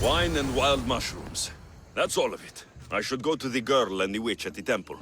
Wine and wild mushrooms. That's all of it. I should go to the girl and the witch at the temple.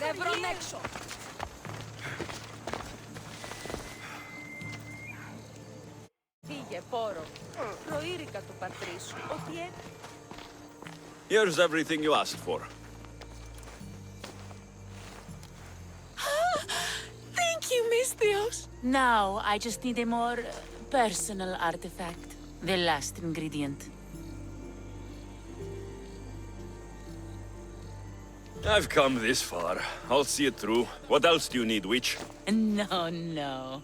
Δεν βρω έξω. Φύγε, πόρο. Προείρικα του πατρί σου, ότι Here's everything you asked for. Thank you, Misthios. Now, I just need a more personal artifact. The last ingredient. I've come this far. I'll see it through. What else do you need, witch? No.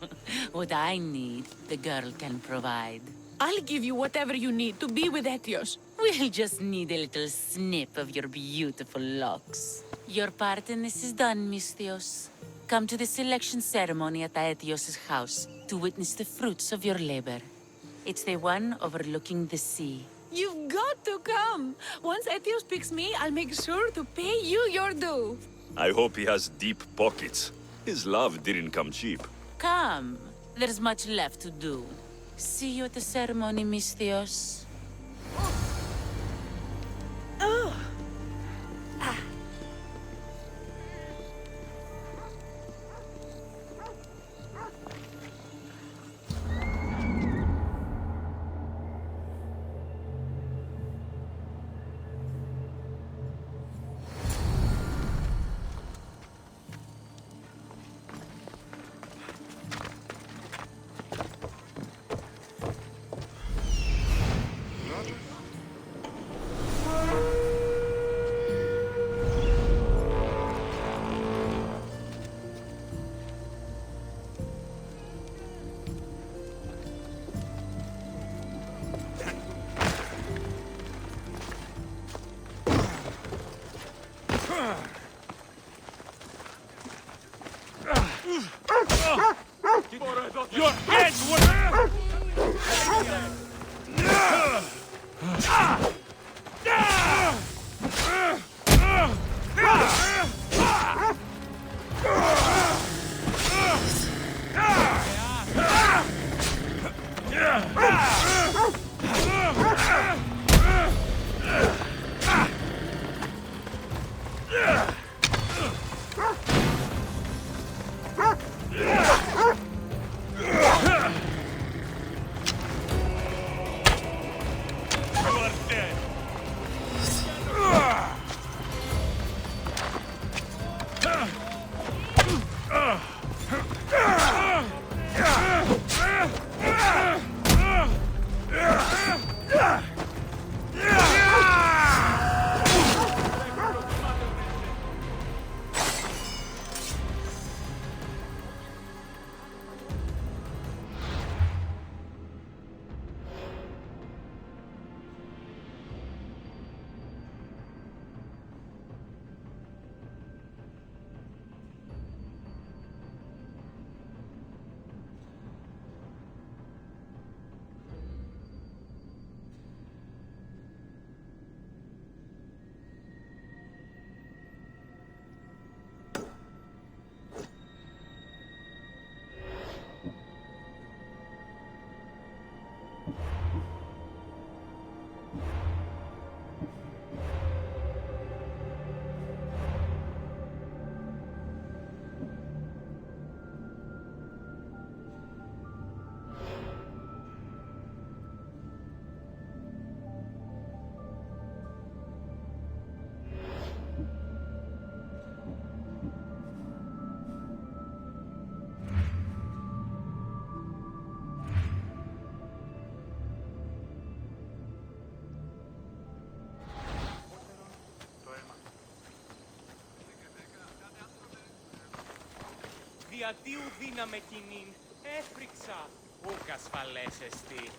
What I need, the girl can provide. I'll give you whatever you need to be with Etios. We'll just need a little snip of your beautiful locks. Your part in this is done, Misthios. Come to the selection ceremony at Aetios' house to witness the fruits of your labor. It's the one overlooking the sea. You've got to come. Once Etios picks me, I'll make sure to pay you your due. I hope he has deep pockets. His love didn't come cheap. Come. There's much left to do. See you at the ceremony, Misthios. Your head was... Γιατί ουδύναμε κοινήν, έφρυξα, ούκ ασφαλές εστι.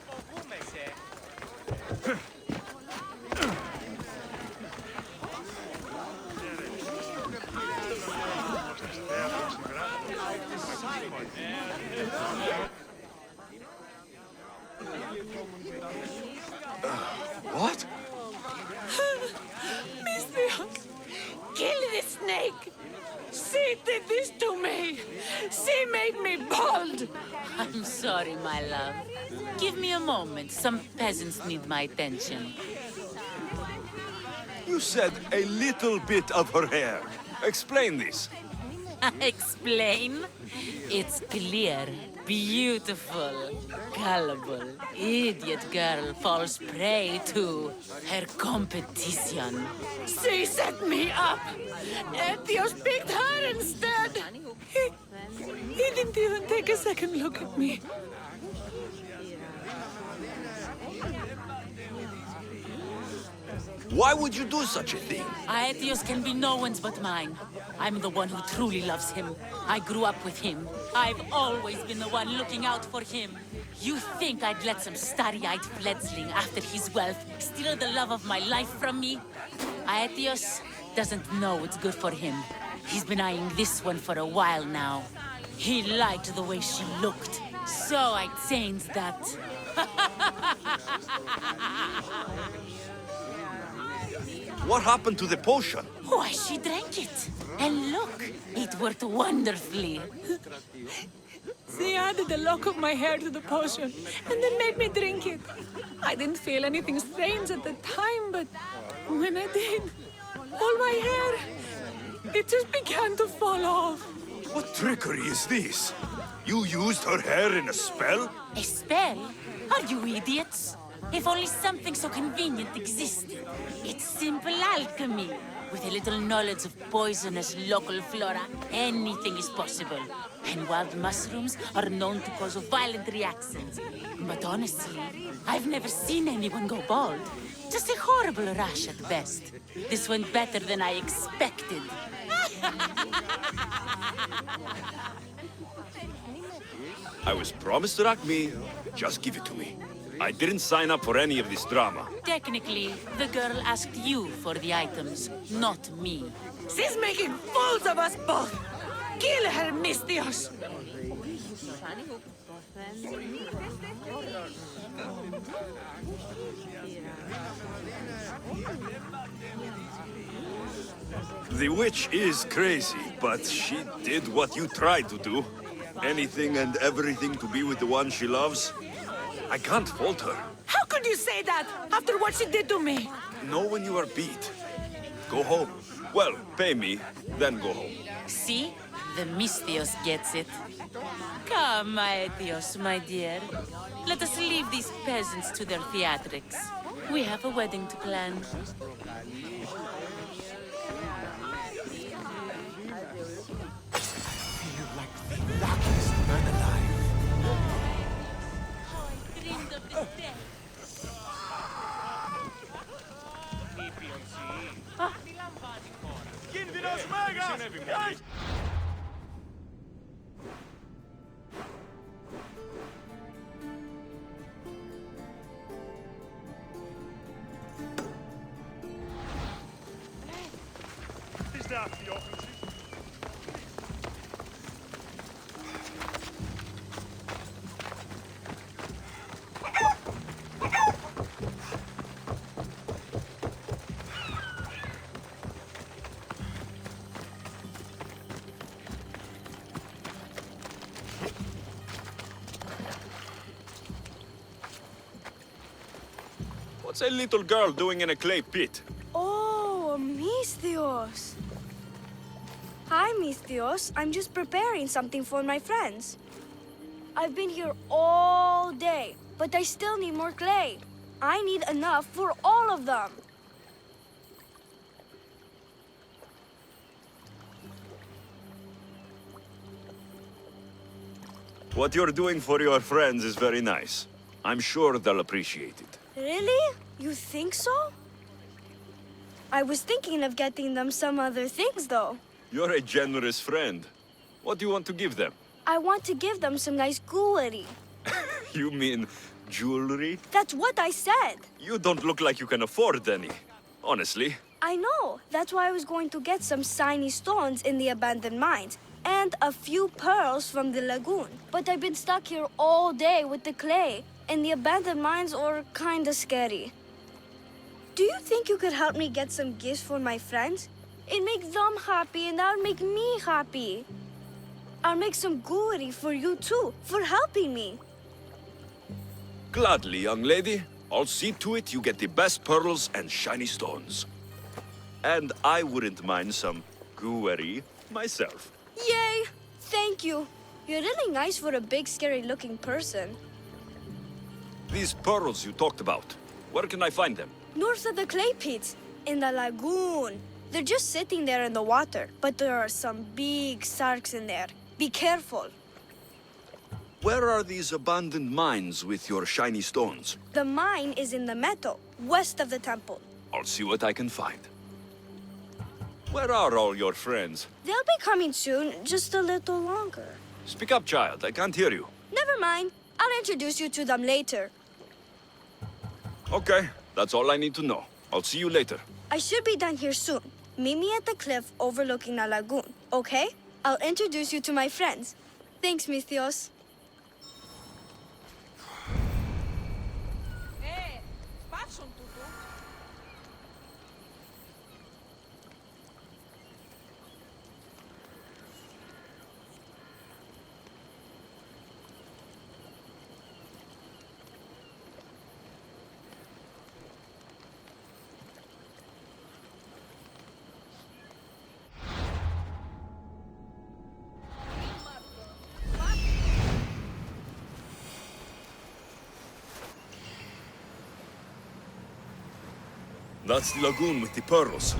Φοβούμεσαι. What? Misthios! Kill the snake! She did this to me! She made me bald! I'm sorry, my love. Give me a moment. Some peasants need my attention. You said a little bit of her hair. Explain this. Explain? It's clear, beautiful, gullible, idiot girl falls prey to her competition. She set me up! Ethios picked her instead! He didn't even take a second look at me. Why would you do such a thing? Aetios can be no one's but mine. I'm the one who truly loves him. I grew up with him. I've always been the one looking out for him. You think I'd let some starry-eyed fledgling after his wealth steal the love of my life from me? Aetios doesn't know what's good for him. He's been eyeing this one for a while now. He liked the way she looked, so I changed that. What happened to the potion? Why, she drank it. And look, it worked wonderfully. She added a lock of my hair to the potion and then made me drink it. I didn't feel anything strange at the time, but when I did, all my hair, it just began to fall off. What trickery is this? You used her hair in a spell? A spell? Are you idiots? If only something so convenient existed. It's simple alchemy. With a little knowledge of poisonous local flora, anything is possible. And wild mushrooms are known to cause violent reactions. But honestly, I've never seen anyone go bald. Just a horrible rash at best. This went better than I expected. I was promised Rakmi. Just give it to me. I didn't sign up for any of this drama. Technically, the girl asked you for the items, not me. She's making fools of us both! Kill her, Misthios! The witch is crazy, but she did what you tried to do. Anything and everything to be with the one she loves. I can't fault her. How could you say that after what she did to me? Know when you are beat. Go home. Well, pay me, then go home. See? The Misthios gets it. Come, Aetios, my dear. Let us leave these peasants to their theatrics. We have a wedding to plan. Feel like the luckiest man alive. Dreamed of this day. Ήπιον τι λαμβάνει χώρα. Κίνδυνος μέγας! Συνέβη μου. What's a little girl doing in a clay pit? Oh, Misthios. Hi, Misthios. I'm just preparing something for my friends. I've been here all day, but I still need more clay. I need enough for all of them. What you're doing for your friends is very nice. I'm sure they'll appreciate it. Really? You think so? I was thinking of getting them some other things, though. You're a generous friend. What do you want to give them? I want to give them some nice jewelry. You mean jewelry? That's what I said. You don't look like you can afford any. Honestly. I know. That's why I was going to get some shiny stones in the abandoned mines and a few pearls from the lagoon. But I've been stuck here all day with the clay, and the abandoned mines are kinda scary. Do you think you could help me get some gifts for my friends? It makes them happy, and that'll make me happy. I'll make some jewelry for you too, for helping me. Gladly, young lady. I'll see to it you get the best pearls and shiny stones. And I wouldn't mind some jewelry myself. Yay! Thank you. You're really nice for a big, scary-looking person. These pearls you talked about, where can I find them? North of the clay pits, in the lagoon. They're just sitting there in the water, but there are some big sharks in there. Be careful. Where are these abandoned mines with your shiny stones? The mine is in the meadow, west of the temple. I'll see what I can find. Where are all your friends? They'll be coming soon, just a little longer. Speak up, child. I can't hear you. Never mind. I'll introduce you to them later. Okay, that's all I need to know. I'll see you later. I should be done here soon. Meet me at the cliff overlooking the lagoon, okay? I'll introduce you to my friends. Thanks, Misthios. That's the lagoon with the pearls.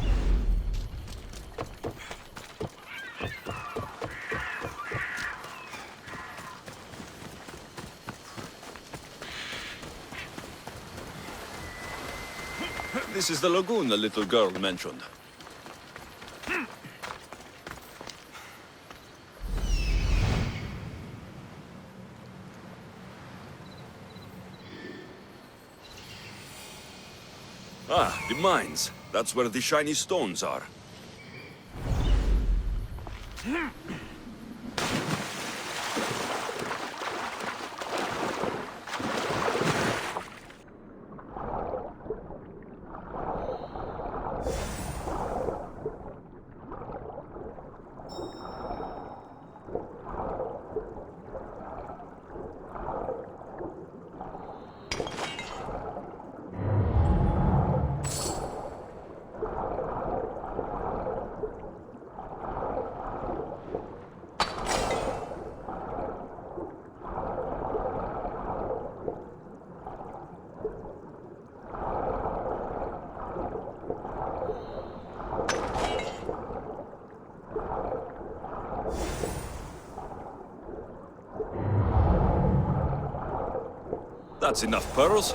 This is the lagoon the little girl mentioned. Ah, the mines. That's where the shiny stones are. That's enough pearls.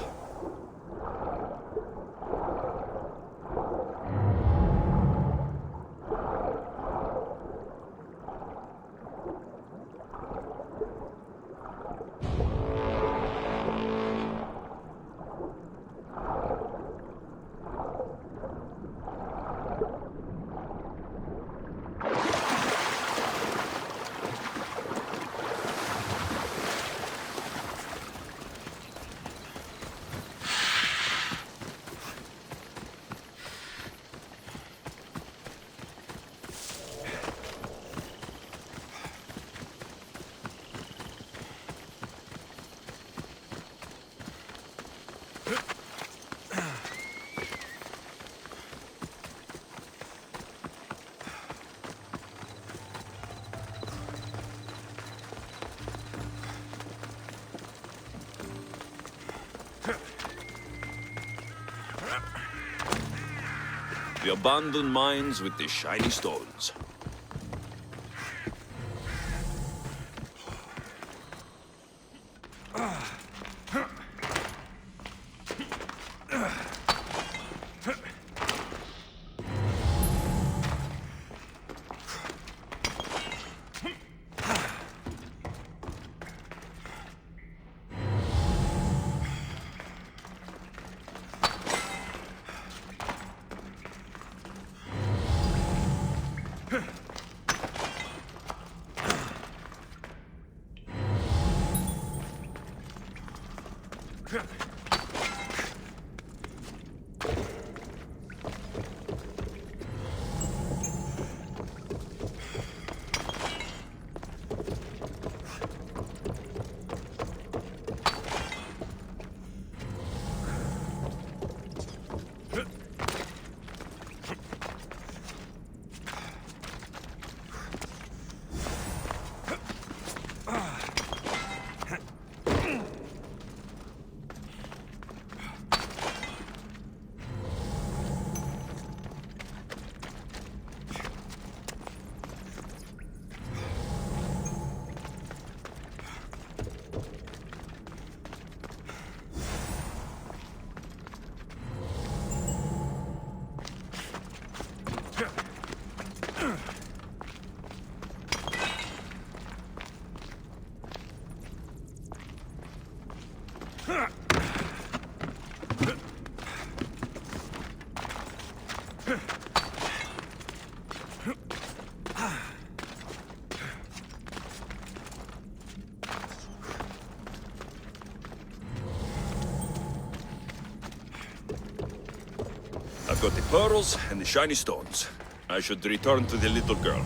abandoned mines with the shiny stones. I've got the pearls and the shiny stones. I should return to the little girl.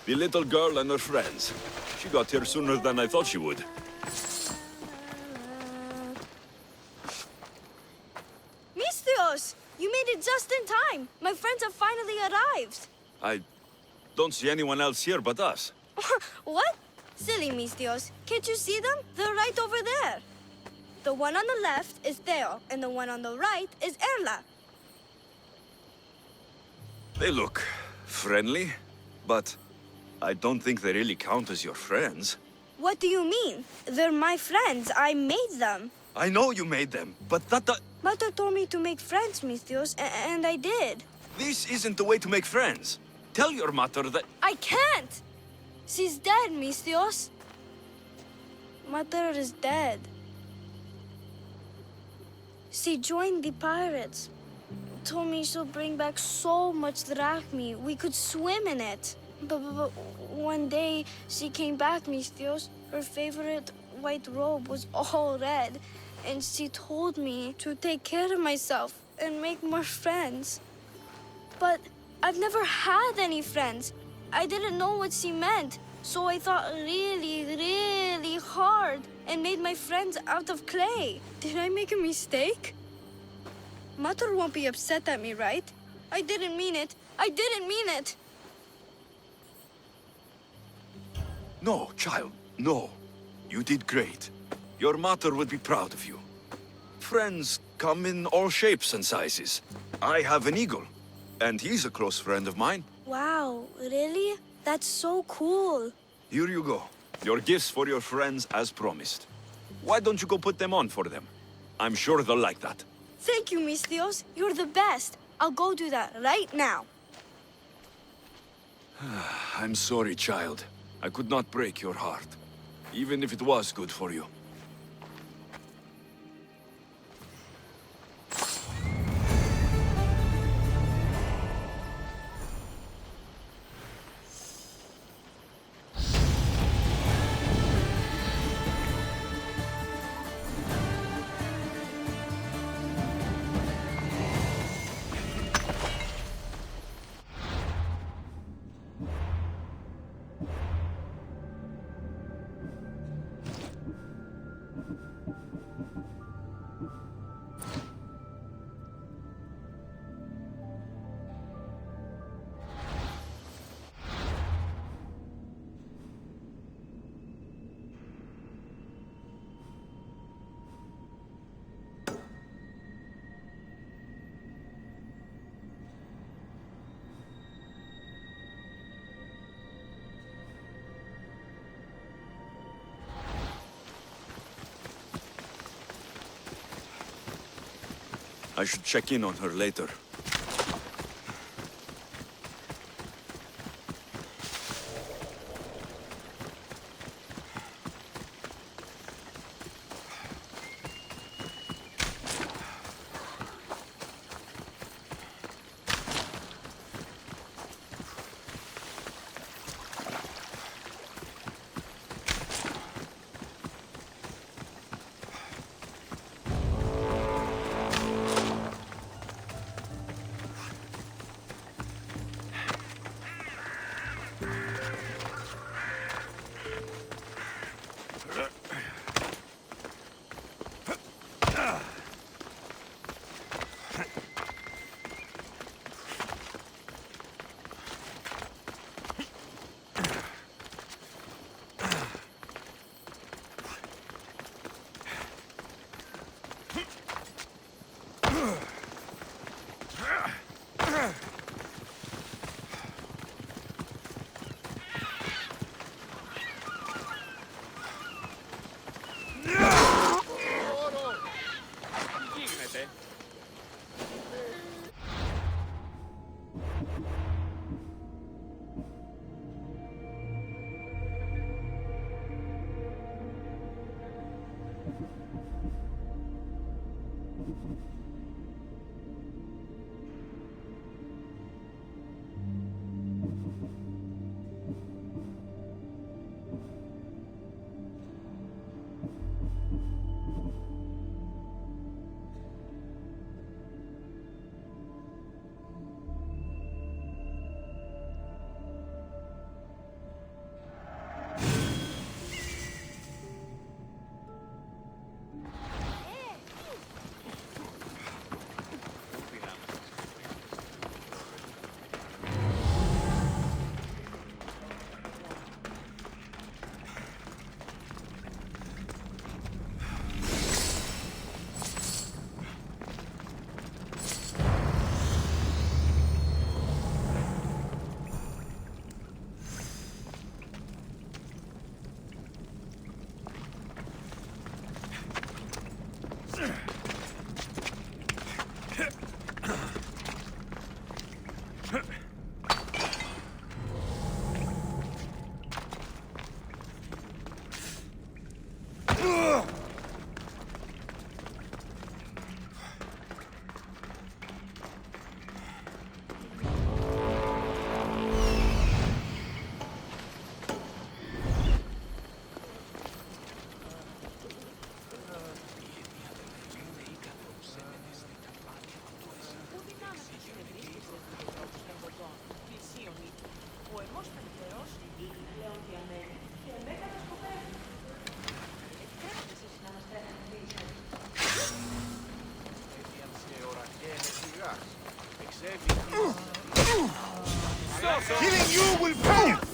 The little girl and her friends. She got here sooner than I thought she would. Mistios! You made it just in time! My friends have finally arrived! I don't see anyone else here but us. What? Silly Mistios. Can't you see them? They're right over there. The one on the left is Theo, and the one on the right is Erla. They look friendly, but I don't think they really count as your friends. What do you mean? They're my friends. I made them. I know you made them, but Mother told me to make friends, Mistios, and I did. this isn't the way to make friends. Tell your mother that... I can't! She's dead, Mistios. Mother is dead. She joined the pirates. Told me she'll bring back so much drachmi, we could swim in it. But one day, she came back, Mistios. Her favorite white robe was all red. And she told me to take care of myself and make more friends. But I've never had any friends. I didn't know what she meant. So I thought really, really hard and made my friends out of clay. Did I make a mistake? Mother won't be upset at me, right? I didn't mean it. I didn't mean it. No, child, no. You did great. Your mother would be proud of you. Friends come in all shapes and sizes. I have an eagle, and he's a close friend of mine. Wow, really? That's so cool. Here you go. Your gifts for your friends as promised. Why don't you go put them on for them? I'm sure they'll like that. Thank you, Mistios. You're the best. I'll go do that right now. I'm sorry, child. I could not break your heart, even if it was good for you. I should check in on her later. Τι γίνεται? Killing you will pay!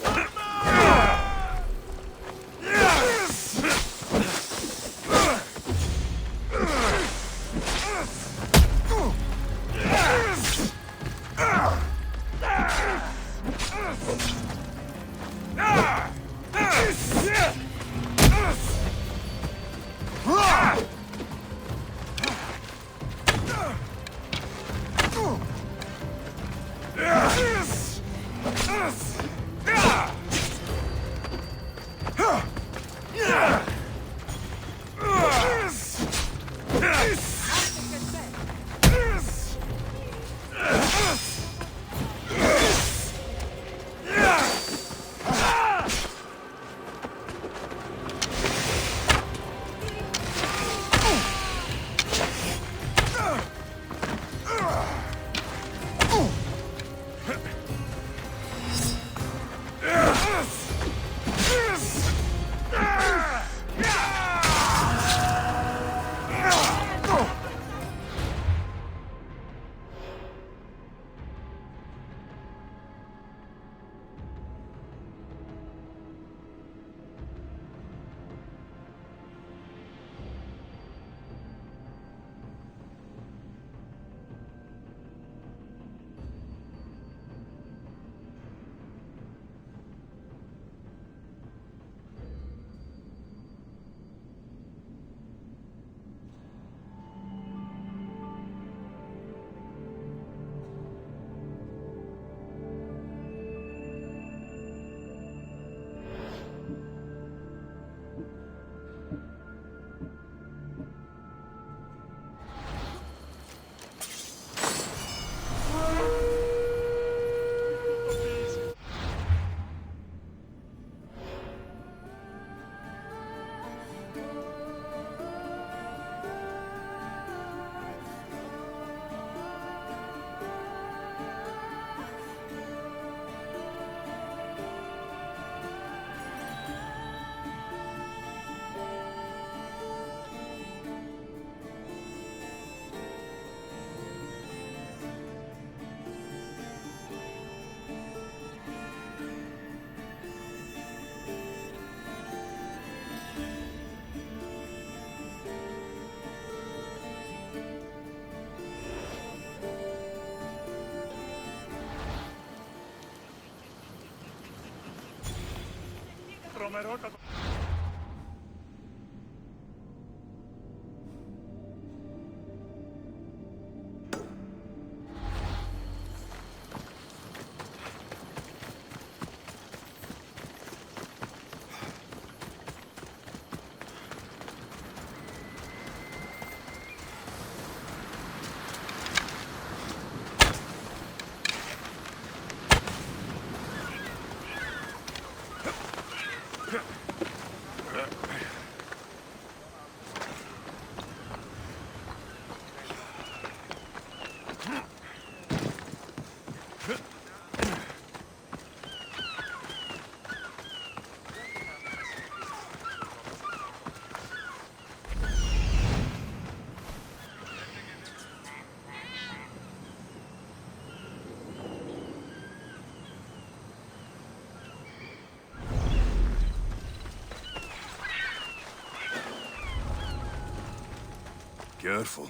Careful.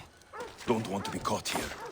Don't want to be caught here.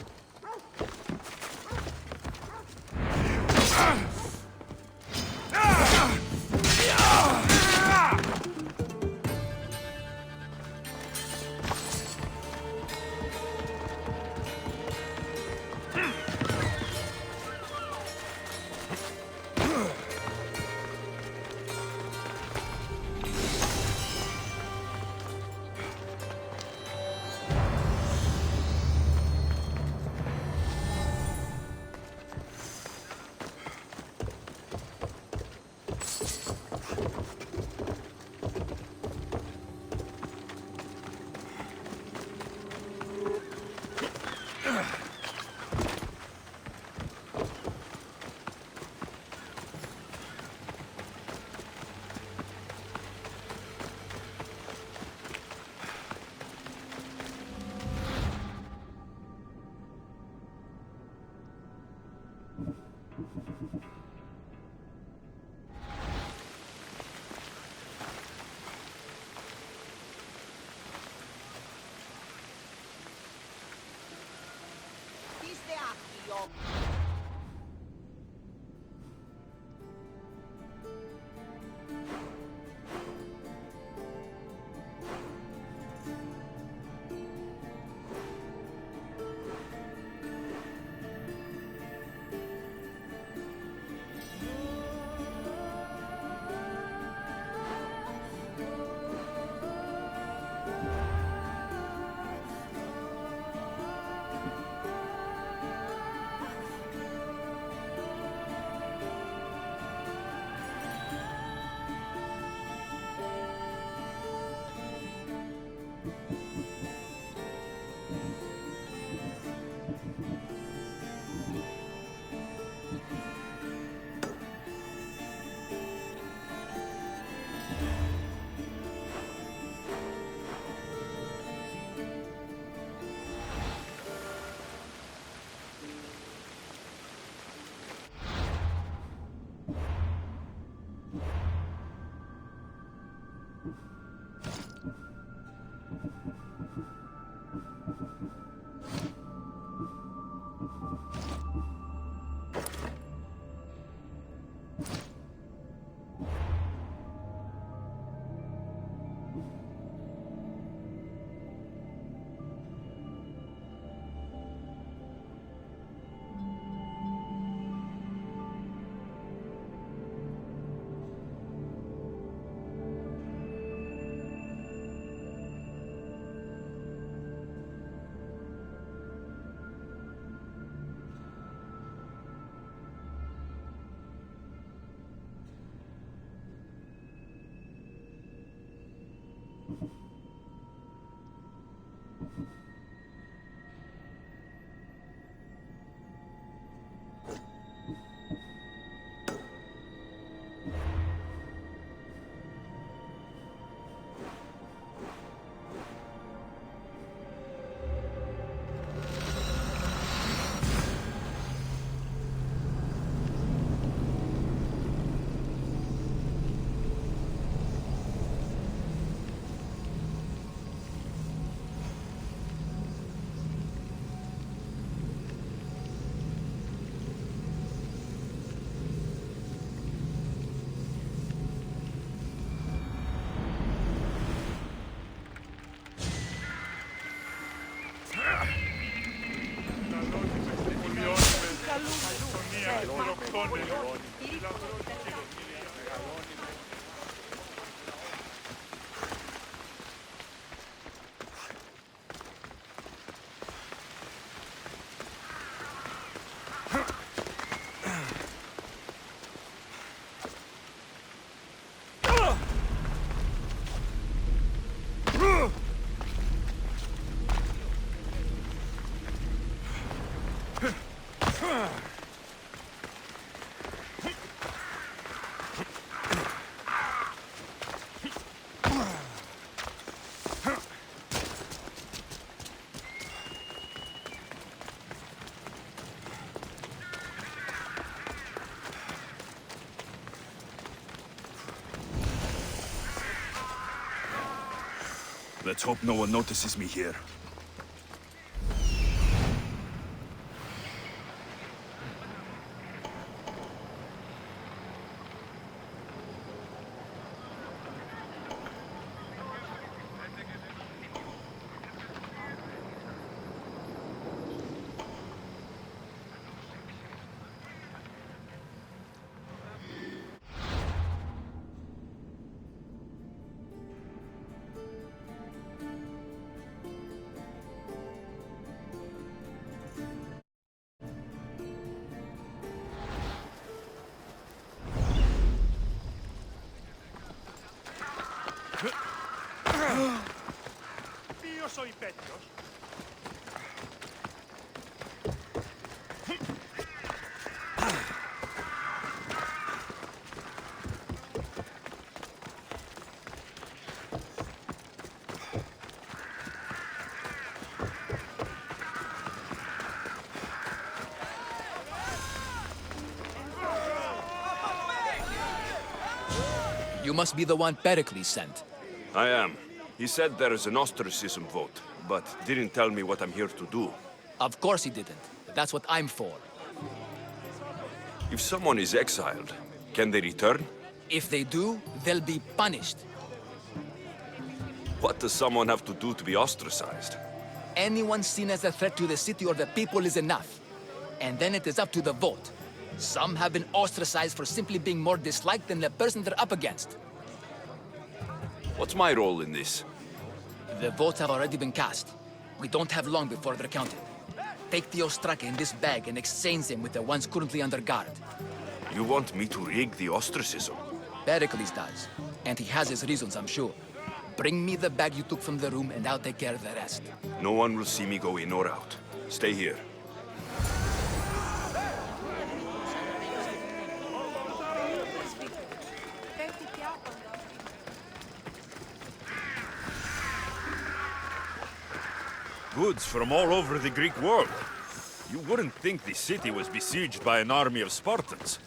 Let's hope no one notices me here. Ποιος ο υπέτειος? You must be the one Pericles sent. I am. He said there is an ostracism vote, but didn't tell me what I'm here to do. Of course he didn't. That's what I'm for. If someone is exiled, can they return? If they do, they'll be punished. What does someone have to do to be ostracized? Anyone seen as a threat to the city or the people is enough. And then it is up to the vote. Some have been ostracized for simply being more disliked than the person they're up against. What's my role in this? The votes have already been cast. We don't have long before they're counted. Take the ostraka in this bag and exchange them with the ones currently under guard. You want me to rig the ostracism? Pericles does. And he has his reasons, I'm sure. Bring me the bag you took from the room and I'll take care of the rest. No one will see me go in or out. Stay here. Goods from all over the Greek world. You wouldn't think the city was besieged by an army of Spartans.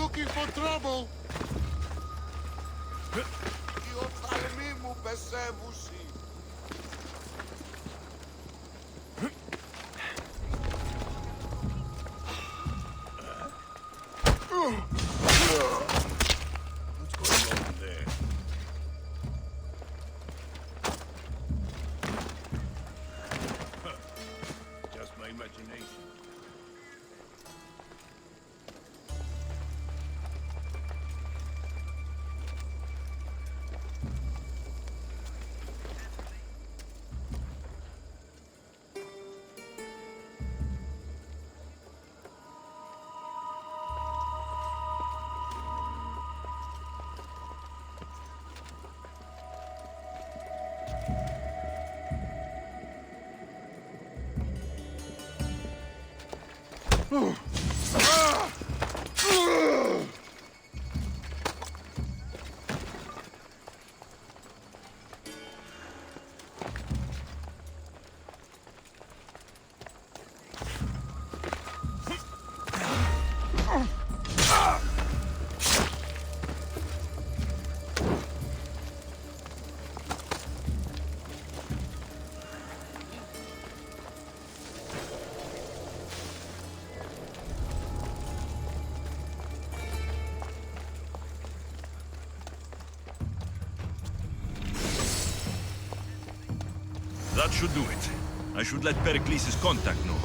looking for trouble. Η οφθαλμή μου πεσέβουση. What's going on there? Just my imagination. That should do it. I should let Pericles' contact know.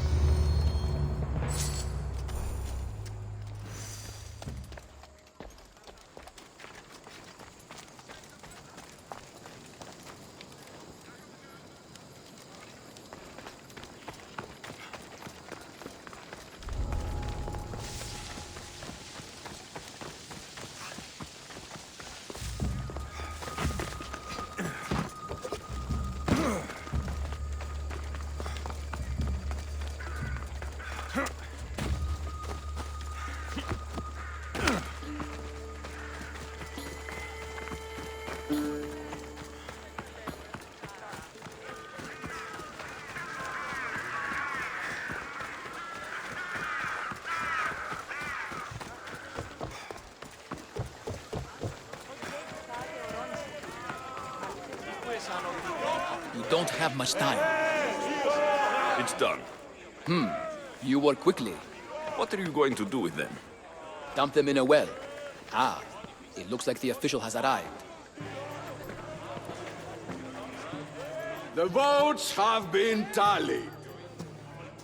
You don't have much time. It's done. You work quickly. What are you going to do with them? Dump them in a well. Ah, it looks like the official has arrived. The votes have been tallied.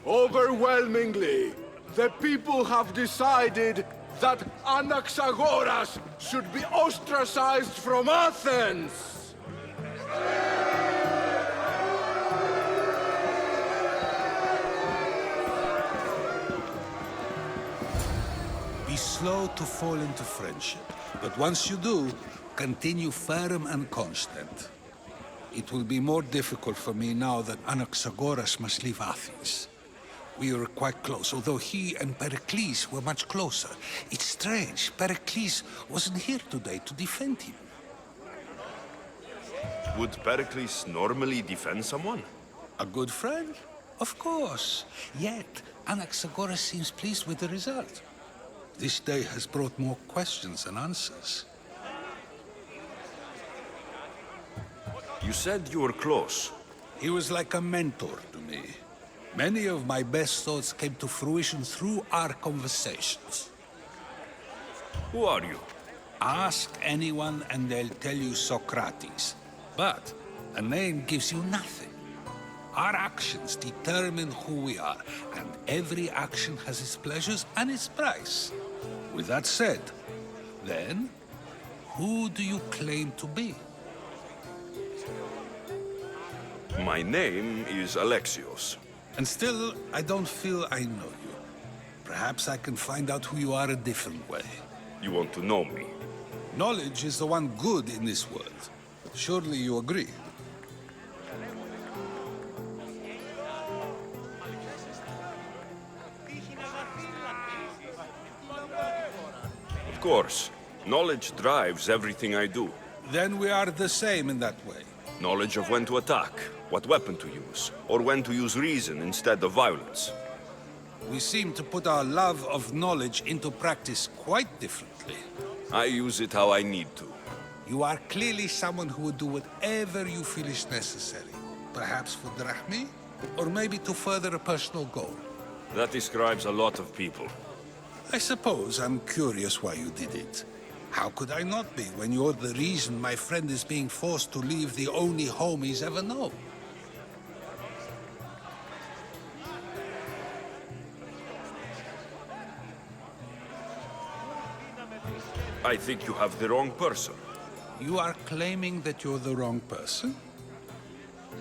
Overwhelmingly, the people have decided that Anaxagoras should be ostracized from Athens. Be slow to fall into friendship, but once you do, continue firm and constant. It will be more difficult for me now that Anaxagoras must leave Athens. We were quite close, although he and Pericles were much closer. It's strange, Pericles wasn't here today to defend him. Would Pericles normally defend someone? A good friend? Of course. Yet, Anaxagoras seems pleased with the result. This day has brought more questions than answers. You said you were close. He was like a mentor to me. Many of my best thoughts came to fruition through our conversations. Who are you? Ask anyone and they'll tell you Socrates. But a name gives you nothing. Our actions determine who we are, and every action has its pleasures and its price. With that said, then, who do you claim to be? My name is Alexios. And still, I don't feel I know you. Perhaps I can find out who you are a different way. You want to know me? Knowledge is the one good in this world. Surely you agree? Of course. Knowledge drives everything I do. Then we are the same in that way. Knowledge of when to attack, what weapon to use, or when to use reason instead of violence. We seem to put our love of knowledge into practice quite differently. I use it how I need to. You are clearly someone who would do whatever you feel is necessary. Perhaps for drachmi, or maybe to further a personal goal. That describes a lot of people. I suppose I'm curious why you did it. How could I not be when you're the reason my friend is being forced to leave the only home he's ever known? I think you have the wrong person. You are claiming that you're the wrong person?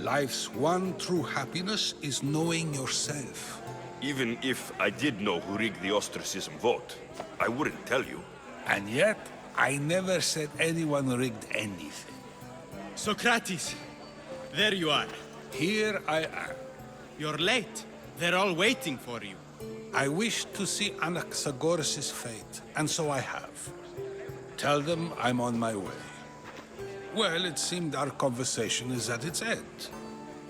Life's one true happiness is knowing yourself. Even if I did know who rigged the ostracism vote, I wouldn't tell you. And yet, I never said anyone rigged anything. Socrates, there you are. Here I am. You're late. They're all waiting for you. I wish to see Anaxagoras' fate, and so I have. Tell them I'm on my way. Well, it seemed our conversation is at its end.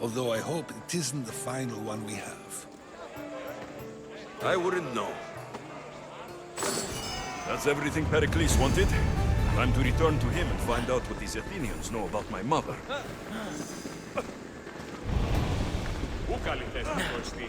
Although I hope it isn't the final one we have. I wouldn't know. That's everything Pericles wanted. Time to return to him and find out what these Athenians know about my mother. Πού καλυτές να το εστί.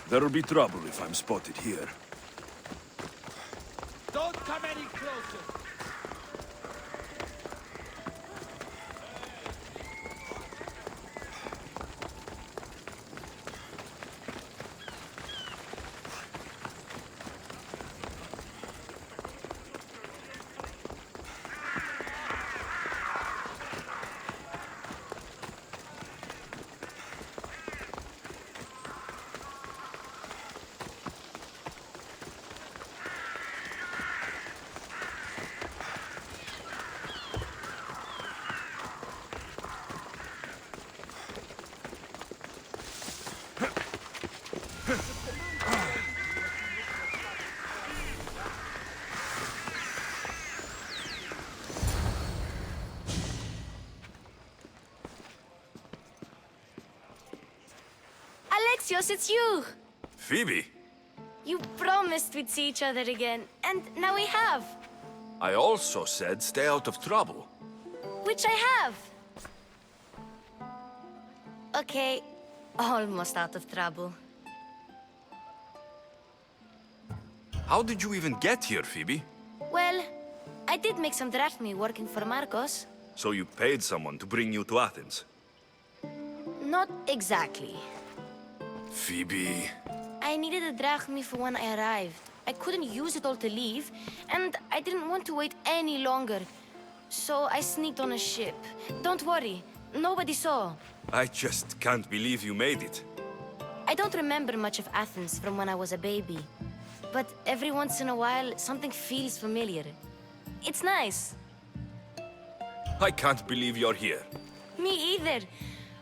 There'll be trouble if I'm spotted here. Don't come any closer. Alexios, it's you! Phoebe! You promised we'd see each other again, and now we have. I also said stay out of trouble. Which I have. Okay, almost out of trouble. How did you even get here, Phoebe? Well, I did make some drachmi working for Marcos. So you paid someone to bring you to Athens? Not exactly. Phoebe... I needed a drachmi for when I arrived. I couldn't use it all to leave, and I didn't want to wait any longer. So I sneaked on a ship. Don't worry, nobody saw. I just can't believe you made it. I don't remember much of Athens from when I was a baby. But every once in a while, something feels familiar. It's nice. I can't believe you're here. Me either.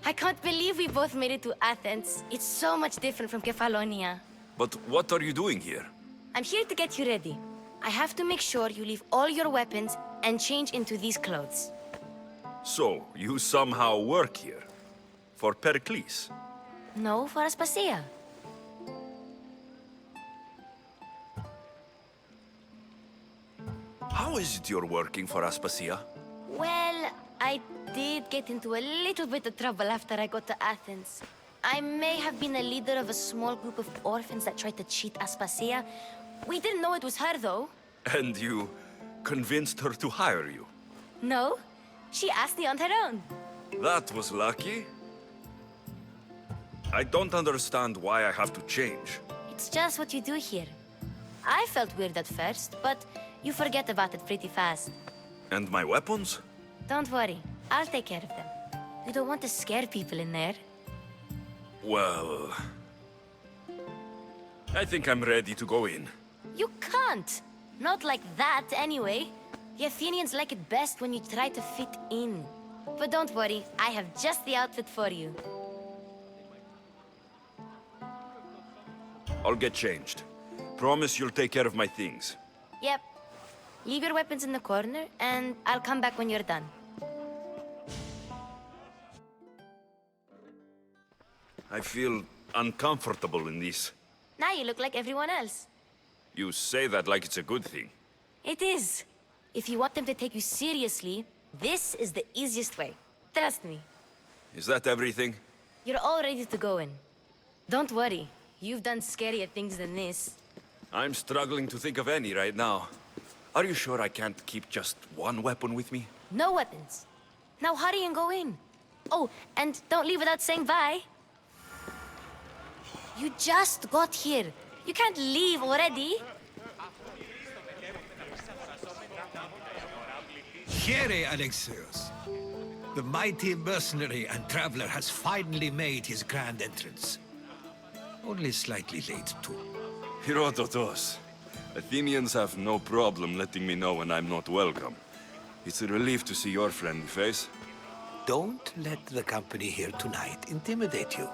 I can't believe we both made it to Athens. It's so much different from Kefalonia. But what are you doing here? I'm here to get you ready. I have to make sure you leave all your weapons and change into these clothes. So, you somehow work here? For Pericles? No, for Aspasia. How is it you're working for Aspasia? Well, I did get into a little bit of trouble after I got to Athens. I may have been a leader of a small group of orphans that tried to cheat Aspasia. We didn't know it was her, though. And you convinced her to hire you? No, she asked me on her own. That was lucky. I don't understand why I have to change. It's just what you do here. I felt weird at first, but you forget about it pretty fast. And my weapons? Don't worry, I'll take care of them. You don't want to scare people in there. Well... I think I'm ready to go in. You can't! Not like that, anyway. The Athenians like it best when you try to fit in. But don't worry, I have just the outfit for you. I'll get changed. Promise you'll take care of my things. Yep. Leave your weapons in the corner, and I'll come back when you're done. I feel uncomfortable in this. Now you look like everyone else. You say that like it's a good thing. It is. If you want them to take you seriously, this is the easiest way. Trust me. Is that everything? You're all ready to go in. Don't worry. You've done scarier things than this. I'm struggling to think of any right now. Are you sure I can't keep just one weapon with me? No weapons. Now hurry and go in. Oh, and don't leave without saying bye. You just got here. You can't leave already. Here, Alexios. The mighty mercenary and traveler has finally made his grand entrance. Only slightly late, too. Herodotos. Athenians have no problem letting me know when I'm not welcome. It's a relief to see your friendly face. Don't let the company here tonight intimidate you.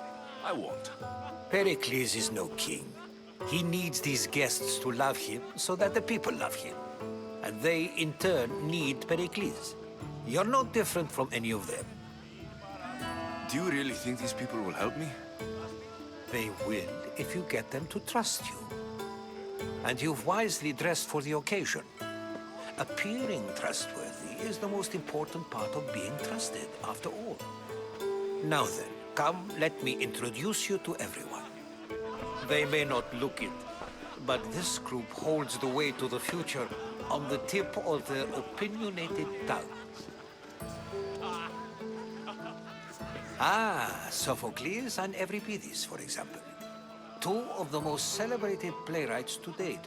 I won't. Pericles is no king. He needs these guests to love him so that the people love him. And they, in turn, need Pericles. You're no different from any of them. Do you really think these people will help me? They will if you get them to trust you. And you've wisely dressed for the occasion. Appearing trustworthy is the most important part of being trusted, after all. Now then, come, let me introduce you to everyone. They may not look it, but this group holds the way to the future on the tip of their opinionated tongues. Ah, Sophocles and Euripides, for example. Two of the most celebrated playwrights to date.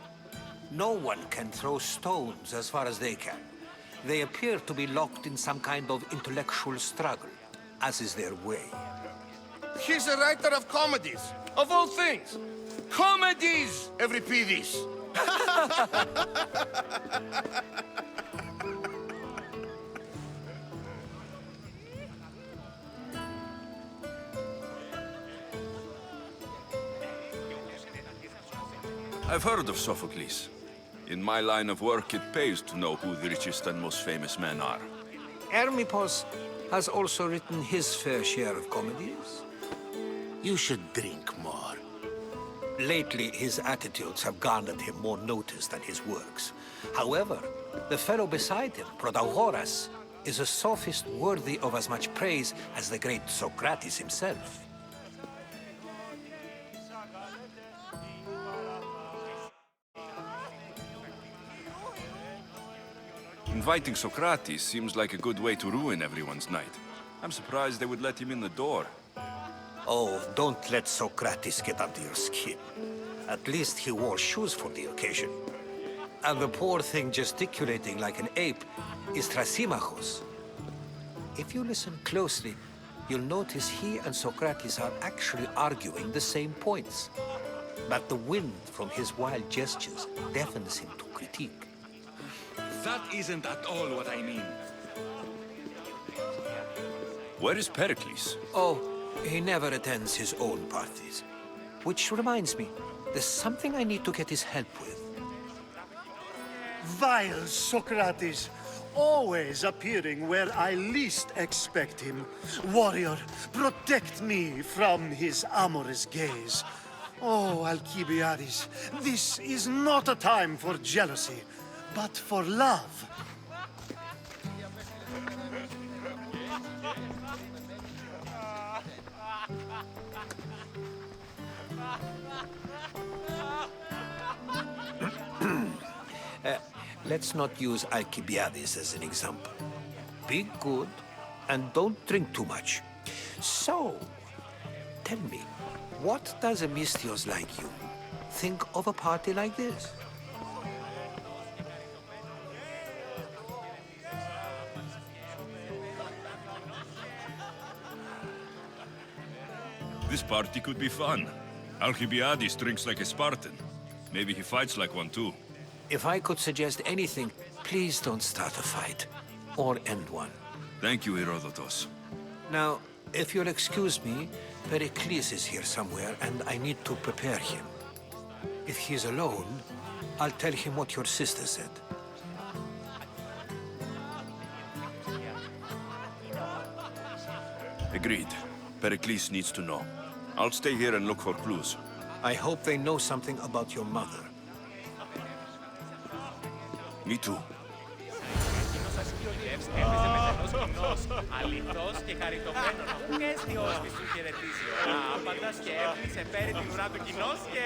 No one can throw stones as far as they can. They appear to be locked in some kind of intellectual struggle, as is their way. He's a writer of comedies, of all things. Comedies, Euripides. I've heard of Sophocles. In my line of work, it pays to know who the richest and most famous men are. Hermippos has also written his fair share of comedies. You should drink more. Lately, his attitudes have garnered him more notice than his works. However, the fellow beside him, Protagoras, is a sophist worthy of as much praise as the great Socrates himself. Inviting Socrates seems like a good way to ruin everyone's night. I'm surprised they would let him in the door. Oh, don't let Socrates get under your skin. At least he wore shoes for the occasion. And the poor thing gesticulating like an ape is Thrasymachos. If you listen closely, you'll notice he and Socrates are actually arguing the same points. But the wind from his wild gestures deafens him to critique. That isn't at all what I mean. Where is Pericles? Oh, he never attends his own parties. Which reminds me, there's something I need to get his help with. Vile Socrates, always appearing where I least expect him. Warrior, protect me from his amorous gaze. Oh, Alcibiades, this is not a time for jealousy, but for love. Let's not use Alcibiades as an example. Be good, And don't drink too much. So, tell me, what does a Misthios like you think of a party like this? This party could be fun. Alcibiades drinks like a Spartan. Maybe he fights like one too. If I could suggest anything, please don't start a fight. Or end one. Thank you, Herodotus. Now, if you'll excuse me, Pericles is here somewhere, and I need to prepare him. If he's alone, I'll tell him what your sister said. Agreed. Pericles needs to know. I'll stay here and look for clues. I hope they know something about your mother. Me too. Έπαιζε με ενός κοινός, αληθώς και χαριτωμένος. Και αισθιός της σου χαιρετήσει ο άπαντας και έπλησε πέρι την ουρά του κοινός και...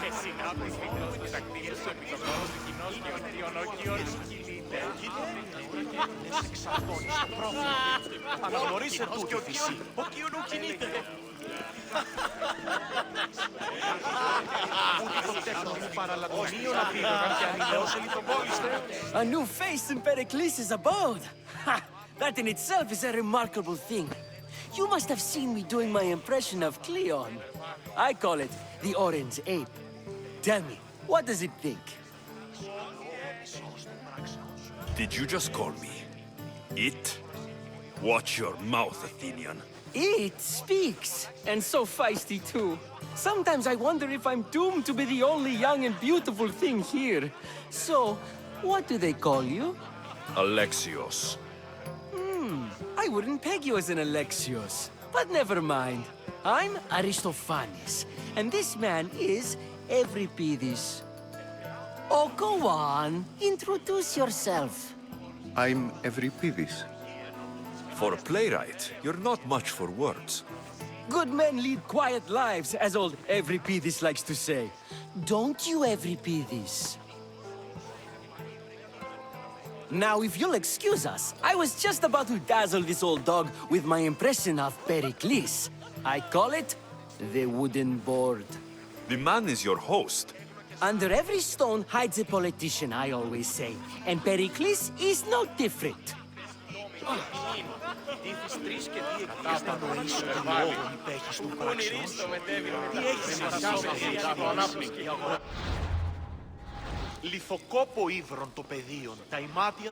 Και συνάπτης μικρός του τακτήρες του επιτοπλός του κοινός και ο ονοκίος του κινείται. Είναι εξαπώνει στο πρόβλημα. Αναγνωρίσε τούτη φυσή. Ο Κιονού κινείται. A new face in Pericles' abode! Ha! That in itself is a remarkable thing. You must have seen me doing my impression of Cleon. I call it the Orange Ape. Tell me, what does it think? Did you just call me it? Watch your mouth, Athenian. It speaks, and so feisty too. Sometimes I wonder if I'm doomed to be the only young and beautiful thing here. So, what do they call you? Alexios. I wouldn't peg you as an Alexios. But never mind. I'm Aristophanes, and this man is Euripides. Oh, go on. Introduce yourself. I'm Euripides. For a playwright, you're not much for words. Good men lead quiet lives, as old Euripides likes to say. Don't you, Euripides? Now, if you'll excuse us, I was just about to dazzle this old dog with my impression of Pericles. I call it the wooden board. The man is your host. Under every stone hides a politician, I always say. And Pericles is no different. Λιθοκόπο ύβρων το πεδίον, τα ημάτια...